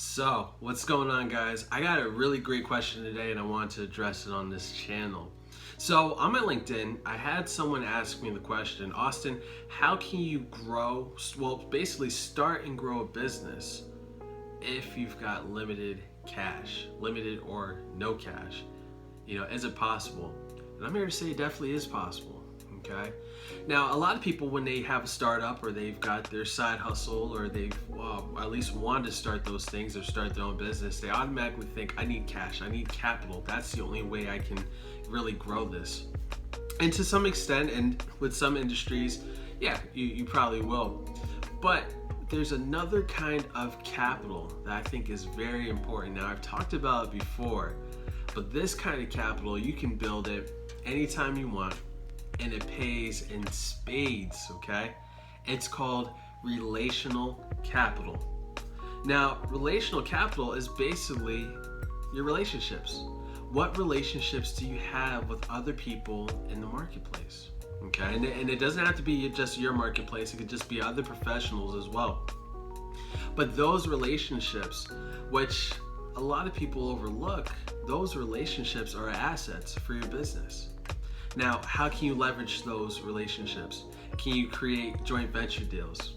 So, what's going on, guys? I got a really great question today and I want to address it on this channel. So, on my LinkedIn, I had someone ask me the question, Austin, how can you grow, basically start and grow a business if you've got limited cash, limited or no cash? Is it possible? And I'm here to say it definitely is possible, okay? Now, a lot of people, when they have a startup or they've got their side hustle or they've at least wanted to start those things or start their own business, they automatically think, I need cash, I need capital. That's the only way I can really grow this. And to some extent, and with some industries, yeah, you probably will. But there's another kind of capital that I think is very important. Now, I've talked about it before, but this kind of capital, you can build it anytime you want, and it pays in spades, okay? It's called relational capital. Now, relational capital is basically your relationships. What relationships do you have with other people in the marketplace, okay? And it doesn't have to be just your marketplace, it could just be other professionals as well. But those relationships, which a lot of people overlook, those relationships are assets for your business. Now, how can you leverage those relationships? Can you create joint venture deals?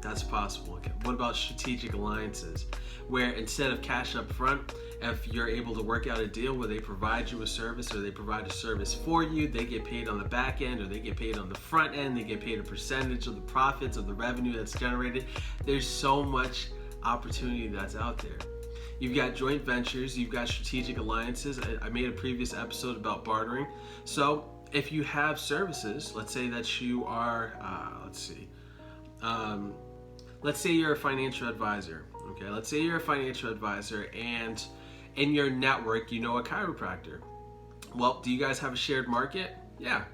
That's possible. Okay. What about strategic alliances, where instead of cash up front, if you're able to work out a deal where they provide you a service or they provide a service for you, they get paid on the back end or they get paid on the front end, they get paid a percentage of the profits of the revenue that's generated. There's so much opportunity that's out there. You've got joint ventures, you've got strategic alliances. I made a previous episode about bartering. So if you have services, let's say that you are, let's say you're a financial advisor, okay? Let's say you're a financial advisor and in your network, you know a chiropractor. Well, do you guys have a shared market? Yeah.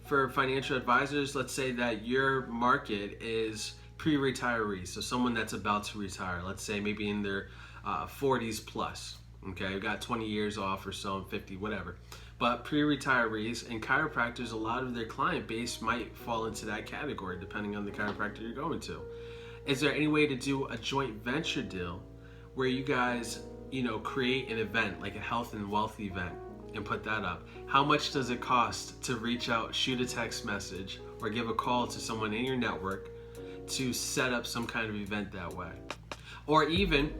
For financial advisors, let's say that your market is pre-retirees, so someone that's about to retire, let's say maybe in their 40s plus, okay? You've got 20 years off or so, 50, whatever. But pre-retirees and chiropractors, a lot of their client base might fall into that category depending on the chiropractor you're going to. Is there any way to do a joint venture deal where you guys, create an event, like a health and wealth event, and put that up? How much does it cost to reach out, shoot a text message, or give a call to someone in your network to set up some kind of event that way? Or even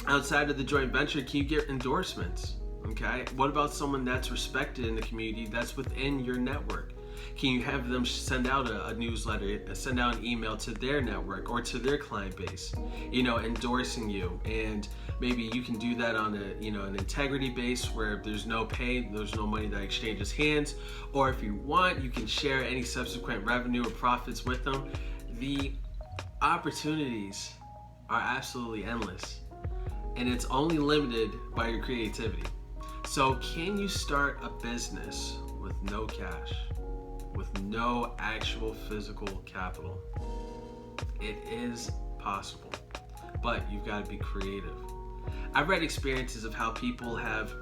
outside of the joint venture, can you get endorsements? Okay, what about someone that's respected in the community that's within your network? Can you have them send out a newsletter, send out an email to their network or to their client base, endorsing you? And maybe you can do that on an integrity base where there's no pay, there's no money that exchanges hands. Or if you want, you can share any subsequent revenue or profits with them. The opportunities are absolutely endless, and it's only limited by your creativity. So can you start a business with no cash, with no actual physical capital? It is possible, but you've got to be creative. I've read experiences of how people have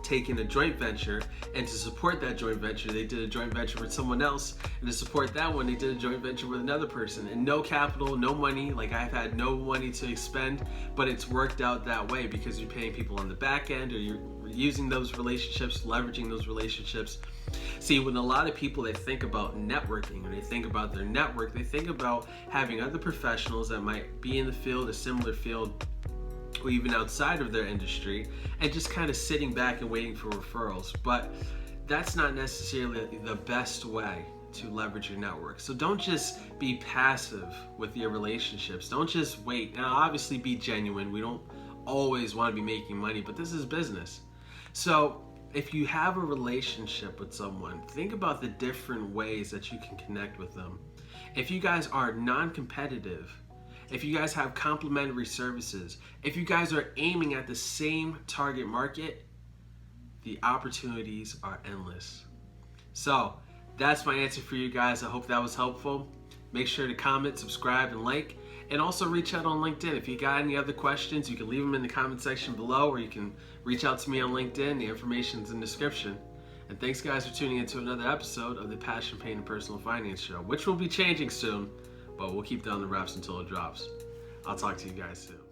taken a joint venture, and to support that joint venture, they did a joint venture with someone else, and to support that one, they did a joint venture with another person, and no capital, no money. Like, I've had no money to expend, but it's worked out that way because you're paying people on the back end, or you're using those relationships, leveraging those relationships. See, when a lot of people, they think about networking, or they think about their network, they think about having other professionals that might be in the field, a similar field, or even outside of their industry, and just kind of sitting back and waiting for referrals. But that's not necessarily the best way to leverage your network. So don't just be passive with your relationships. Don't just wait. Now, obviously be genuine. We don't always want to be making money, but this is business. So if you have a relationship with someone, think about the different ways that you can connect with them. If you guys are non-competitive, if you guys have complementary services, if you guys are aiming at the same target market, the opportunities are endless. So that's my answer for you guys. I hope that was helpful. Make sure to comment, subscribe, and like. And also reach out on LinkedIn. If you got any other questions, you can leave them in the comment section below, or you can reach out to me on LinkedIn. The information's in the description. And thanks, guys, for tuning into another episode of the Passion, Pain, and Personal Finance Show, which will be changing soon, but we'll keep that on the wraps until it drops. I'll talk to you guys soon.